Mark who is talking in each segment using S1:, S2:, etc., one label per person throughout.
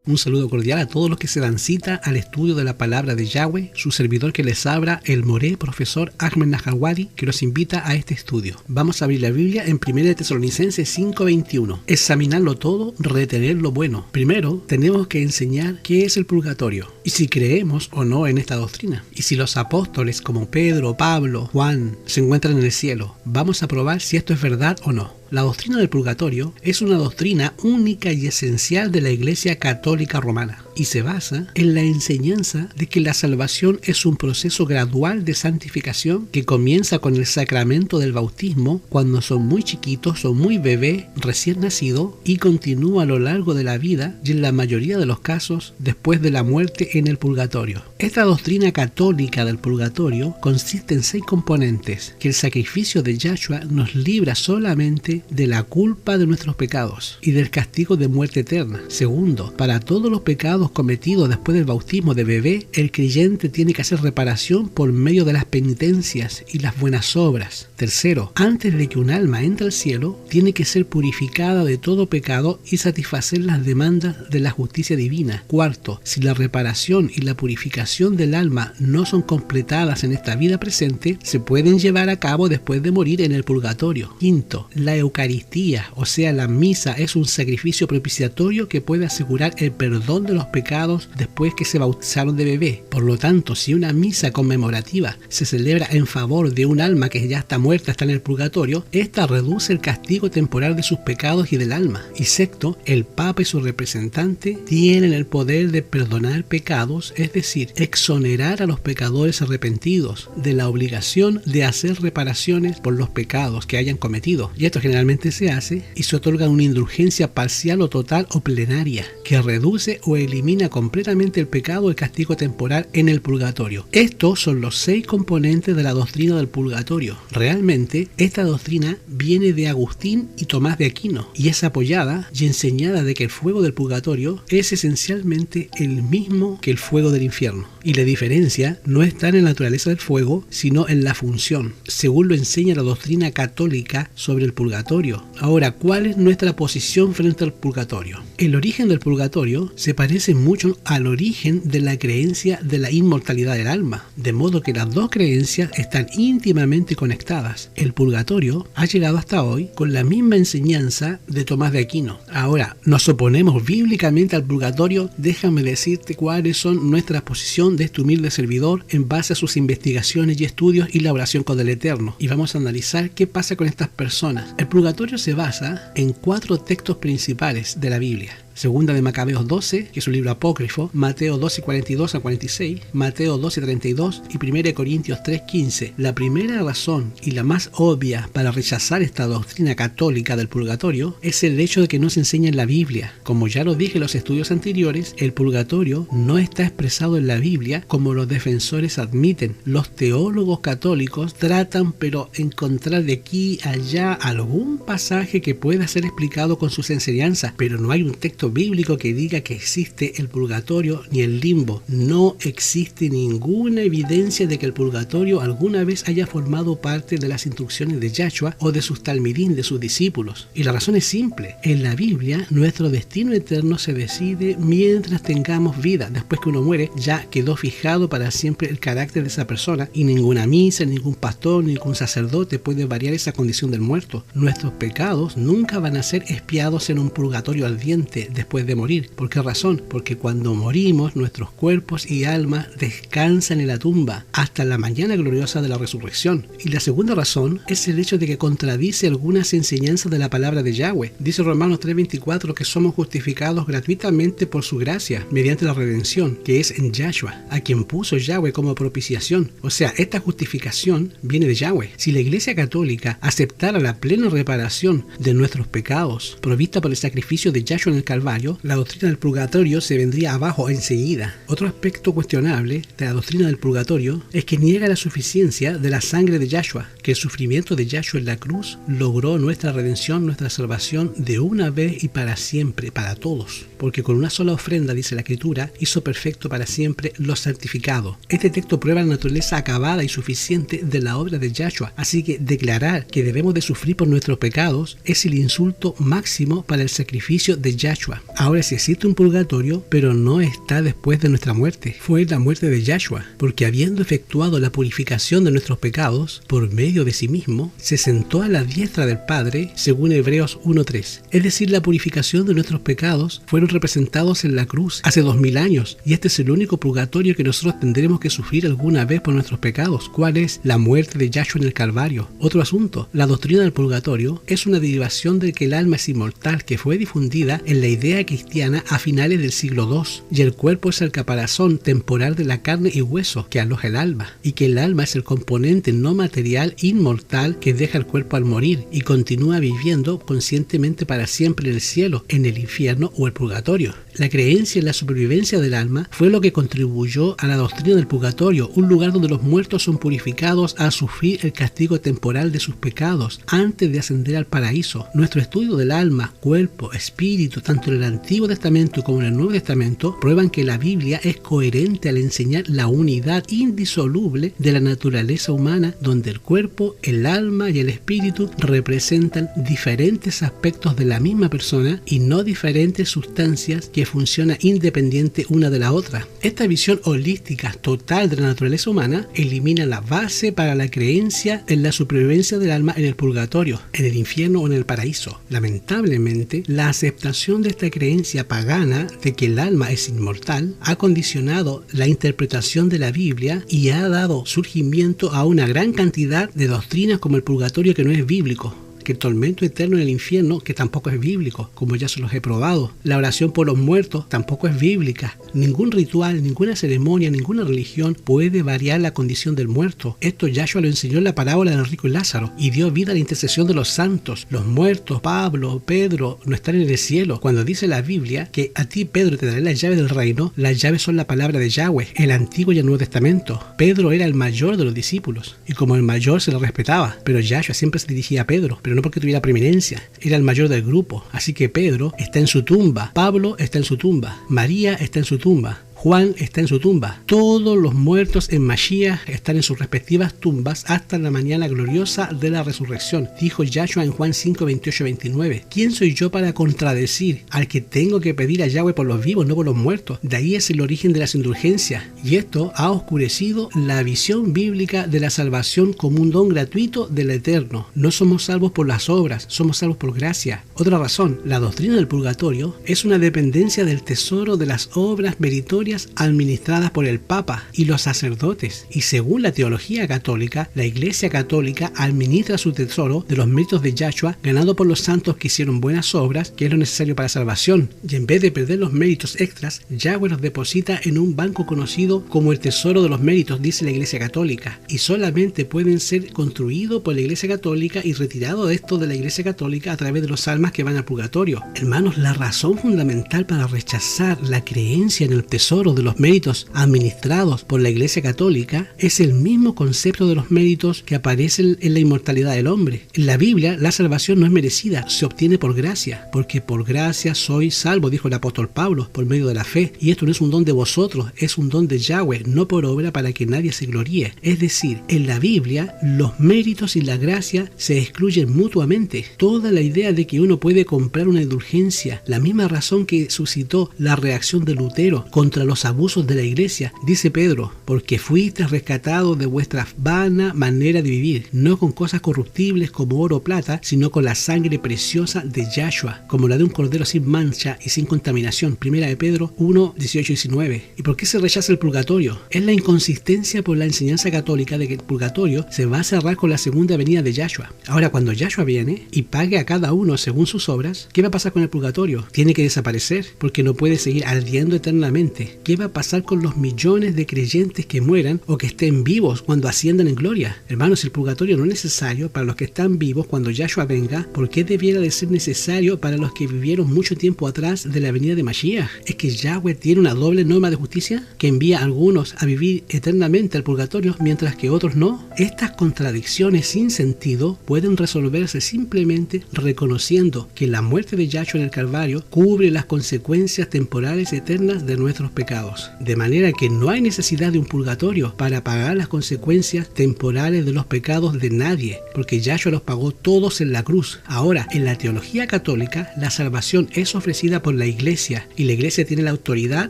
S1: Un saludo cordial a todos los que se dan cita al estudio de la palabra de Yahweh, su servidor que les habla, el moré profesor Ahmed Najarwari, que los invita a este estudio. Vamos a abrir la Biblia en 1 Tesalonicenses 5:21. Examinarlo todo, retener lo bueno. Primero, tenemos que enseñar qué es el purgatorio y si creemos o no en esta doctrina. Y si los apóstoles como Pedro, Pablo, Juan se encuentran en el cielo, vamos a probar si esto es verdad o no. La doctrina del purgatorio es una doctrina única y esencial de la Iglesia Católica Romana y se basa en la enseñanza de que la salvación es un proceso gradual de santificación que comienza con el sacramento del bautismo cuando son muy chiquitos o muy bebés recién nacidos y continúa a lo largo de la vida y en la mayoría de los casos después de la muerte en el purgatorio. Esta doctrina católica del purgatorio consiste en 6 componentes que el sacrificio de Yahshua nos libra solamente de la culpa de nuestros pecados y del castigo de muerte eterna. Segundo, para todos los pecados cometidos después del bautismo de bebé, el creyente tiene que hacer reparación por medio de las penitencias y las buenas obras. Tercero, antes de que un alma entre al cielo, tiene que ser purificada de todo pecado y satisfacer las demandas de la justicia divina. Cuarto, si la reparación y la purificación del alma no son completadas en esta vida presente, se pueden llevar a cabo después de morir en el purgatorio. Quinto, la Eucaristía, o sea la misa, es un sacrificio propiciatorio que puede asegurar el perdón de los pecados después que se bautizaron de bebé. Por lo tanto, si una misa conmemorativa se celebra en favor de un alma que ya está muerta, está en el purgatorio, esta reduce el castigo temporal de sus pecados y del alma. Y sexto, el Papa y su representante tienen el poder de perdonar pecados, es decir, exonerar a los pecadores arrepentidos de la obligación de hacer reparaciones por los pecados que hayan cometido. Y esto generalmente se hace y se otorga una indulgencia parcial o total o plenaria que reduce o elimina completamente el pecado o el castigo temporal en el purgatorio. Estos son los 6 componentes de la doctrina del purgatorio. Realmente esta doctrina viene de Agustín y Tomás de Aquino y es apoyada y enseñada de que el fuego del purgatorio es esencialmente el mismo que el fuego del infierno y la diferencia no está en la naturaleza del fuego sino en la función, según lo enseña la doctrina católica sobre el purgatorio. Ahora, ¿cuál es nuestra posición frente al purgatorio? El origen del purgatorio se parece mucho al origen de la creencia de la inmortalidad del alma, de modo que las dos creencias están íntimamente conectadas. El purgatorio ha llegado hasta hoy con la misma enseñanza de Tomás de Aquino. Ahora, nos oponemos bíblicamente al purgatorio. Déjame decirte cuáles son nuestra posición de este humilde servidor en base a sus investigaciones y estudios y la oración con el Eterno. Y vamos a analizar qué pasa con estas personas. El purgatorio se basa en 4 textos principales de la Biblia. Segunda de Macabeos 12, que es un libro apócrifo, Mateo 12:42 a 46, Mateo 12:32 y 1 Corintios 3:15. La primera razón y la más obvia para rechazar esta doctrina católica del purgatorio es el hecho de que no se enseña en la Biblia. Como ya lo dije en los estudios anteriores, el purgatorio no está expresado en la Biblia como los defensores admiten. Los teólogos católicos tratan pero encontrar de aquí a allá algún pasaje que pueda ser explicado con sus enseñanzas, pero no hay un texto bíblico que diga que existe el purgatorio ni el limbo. No existe ninguna evidencia de que el purgatorio alguna vez haya formado parte de las instrucciones de Yahshua o de sus talmidín, de sus discípulos. Y la razón es simple. En la Biblia, nuestro destino eterno se decide mientras tengamos vida. Después que uno muere, ya quedó fijado para siempre el carácter de esa persona y ninguna misa, ningún pastor, ningún sacerdote puede variar esa condición del muerto. Nuestros pecados nunca van a ser expiados en un purgatorio ardiente después de morir. ¿Por qué razón? Porque cuando morimos, nuestros cuerpos y almas descansan en la tumba hasta la mañana gloriosa de la resurrección. Y la segunda razón es el hecho de que contradice algunas enseñanzas de la palabra de Yahweh. Dice Romanos 3:24 que somos justificados gratuitamente por su gracia, mediante la redención, que es en Yahshua, a quien puso Yahweh como propiciación. O sea, esta justificación viene de Yahweh. Si la Iglesia Católica aceptara la plena reparación de nuestros pecados, provista por el sacrificio de Yahshua en el Calvario, la doctrina del purgatorio se vendría abajo enseguida. Otro aspecto cuestionable de la doctrina del purgatorio es que niega la suficiencia de la sangre de Yahshua, que el sufrimiento de Yahshua en la cruz logró nuestra redención, nuestra salvación de una vez y para siempre, para todos. Porque con una sola ofrenda, dice la Escritura, hizo perfecto para siempre los santificados. Este texto prueba la naturaleza acabada y suficiente de la obra de Yahshua. Así que declarar que debemos de sufrir por nuestros pecados es el insulto máximo para el sacrificio de Yahshua Yahshua. Ahora sí existe un purgatorio, pero no está después de nuestra muerte. Fue la muerte de Yahshua, porque habiendo efectuado la purificación de nuestros pecados por medio de sí mismo, se sentó a la diestra del Padre, según Hebreos 1:3. Es decir, la purificación de nuestros pecados fueron representados en la cruz hace 2000 años, y este es el único purgatorio que nosotros tendremos que sufrir alguna vez por nuestros pecados. ¿Cuál es? La muerte de Yahshua en el Calvario. Otro asunto, la doctrina del purgatorio es una derivación de que el alma es inmortal, que fue difundida en la idea cristiana a finales del siglo II, y el cuerpo es el caparazón temporal de la carne y hueso que aloja el alma, y que el alma es el componente no material inmortal que deja el cuerpo al morir y continúa viviendo conscientemente para siempre en el cielo, en el infierno o el purgatorio. La creencia en la supervivencia del alma fue lo que contribuyó a la doctrina del purgatorio, un lugar donde los muertos son purificados a sufrir el castigo temporal de sus pecados antes de ascender al paraíso. Nuestro estudio del alma, cuerpo, espíritu, tanto en el Antiguo Testamento como en el Nuevo Testamento, prueban que la Biblia es coherente al enseñar la unidad indisoluble de la naturaleza humana, donde el cuerpo, el alma y el espíritu representan diferentes aspectos de la misma persona y no diferentes sustancias que funcionan independiente una de la otra. Esta visión holística total de la naturaleza humana elimina la base para la creencia en la supervivencia del alma en el purgatorio, en el infierno o en el paraíso. Lamentablemente, la aceptación de esta creencia pagana de que el alma es inmortal ha condicionado la interpretación de la Biblia y ha dado surgimiento a una gran cantidad de doctrinas como el purgatorio, que no es bíblico, que el tormento eterno en el infierno, que tampoco es bíblico, como ya se los he probado. La oración por los muertos tampoco es bíblica. Ningún ritual, ninguna ceremonia, ninguna religión puede variar la condición del muerto. Esto Yahshua lo enseñó en la parábola del rico y Lázaro, y dio vida a la intercesión de los santos. Los muertos, Pablo, Pedro, no están en el cielo. Cuando dice la Biblia que a ti, Pedro, te daré las llaves del reino, las llaves son la palabra de Yahweh, el Antiguo y el Nuevo Testamento. Pedro era el mayor de los discípulos, y como el mayor se le respetaba, pero Yahshua siempre se dirigía a Pedro, pero no porque tuviera preeminencia, era el mayor del grupo. Así que Pedro está en su tumba, Pablo está en su tumba, María está en su tumba, Juan está en su tumba. Todos los muertos en Mashiach están en sus respectivas tumbas hasta la mañana gloriosa de la resurrección, dijo Yahshua en Juan 5, 28, 29. ¿Quién soy yo para contradecir al que tengo que pedir a Yahweh por los vivos, no por los muertos? De ahí es el origen de las indulgencias, y esto ha oscurecido la visión bíblica de la salvación como un don gratuito del Eterno. No somos salvos por las obras, somos salvos por gracia. Otra razón, la doctrina del purgatorio es una dependencia del tesoro de las obras meritorias administradas por el Papa y los sacerdotes, y según la teología católica, la Iglesia Católica administra su tesoro de los méritos de Yahshua ganado por los santos que hicieron buenas obras, que es lo necesario para salvación, y en vez de perder los méritos extras, Yahweh los deposita en un banco conocido como el tesoro de los méritos, dice la Iglesia Católica, y solamente pueden ser construidos por la Iglesia Católica y retirados de esto de la Iglesia Católica a través de los almas que van al purgatorio. Hermanos, la razón fundamental para rechazar la creencia en el tesoro de los méritos administrados por la Iglesia Católica es el mismo concepto de los méritos que aparecen en la inmortalidad del hombre. En la Biblia, la salvación no es merecida, se obtiene por gracia, porque por gracia soy salvo, dijo el apóstol Pablo, por medio de la fe, y esto no es un don de vosotros, es un don de Yahweh, no por obra para que nadie se gloríe. Es decir, en la Biblia, los méritos y la gracia se excluyen mutuamente. Toda la idea de que uno puede comprar una indulgencia, la misma razón que suscitó la reacción de Lutero contra los abusos de la iglesia, dice Pedro, porque fuisteis rescatados de vuestra vana manera de vivir, no con cosas corruptibles como oro o plata, sino con la sangre preciosa de Yahshua, como la de un cordero sin mancha y sin contaminación. Primera de Pedro 1, 18 y 19. ¿Y por qué se rechaza el purgatorio? Es la inconsistencia por la enseñanza católica de que el purgatorio se va a cerrar con la segunda venida de Yahshua. Ahora, cuando Yahshua viene y pague a cada uno según sus obras, ¿qué va a pasar con el purgatorio? Tiene que desaparecer, porque no puede seguir ardiendo eternamente. ¿Qué va a pasar con los millones de creyentes que mueran o que estén vivos cuando asciendan en gloria? Hermanos, el purgatorio no es necesario para los que están vivos cuando Yahshua venga, ¿por qué debiera de ser necesario para los que vivieron mucho tiempo atrás de la venida de Mashiach? ¿Es que Yahweh tiene una doble norma de justicia que envía a algunos a vivir eternamente al purgatorio mientras que otros no? Estas contradicciones sin sentido pueden resolverse simplemente reconociendo que la muerte de Yahshua en el Calvario cubre las consecuencias temporales eternas de nuestros pecados. pecados, de manera que no hay necesidad de un purgatorio para pagar las consecuencias temporales de los pecados de nadie, porque Yahshua los pagó todos en la cruz. Ahora, en la teología católica, la salvación es ofrecida por la Iglesia y la Iglesia tiene la autoridad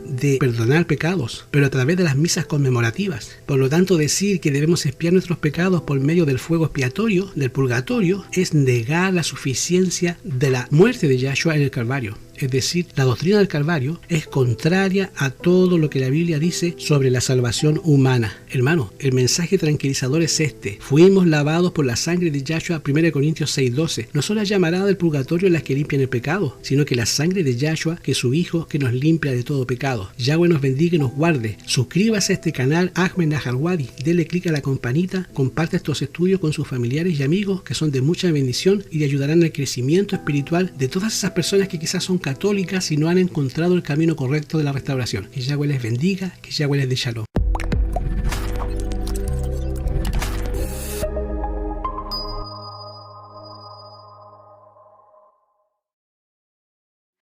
S1: de perdonar pecados, pero a través de las misas conmemorativas. Por lo tanto, decir que debemos expiar nuestros pecados por medio del fuego expiatorio, del purgatorio, es negar la suficiencia de la muerte de Yahshua en el Calvario. Es decir, la doctrina del Calvario es contraria a todo lo que la Biblia dice sobre la salvación humana. Hermano, el mensaje tranquilizador es este: fuimos lavados por la sangre de Yahshua, 1 Corintios 6:12. No son las llamaradas del purgatorio las que limpian el pecado, sino que la sangre de Yahshua, que es su Hijo, que nos limpia de todo pecado. Yahweh nos bendiga y nos guarde. Suscríbase a este canal Ahmed Naharwadi, dele clic a la campanita, comparte estos estudios con sus familiares y amigos que son de mucha bendición y le ayudarán al crecimiento espiritual de todas esas personas que quizás son católicas y no han encontrado el camino correcto de la restauración. Que Yahweh les bendiga, que Yahweh les dé shalom.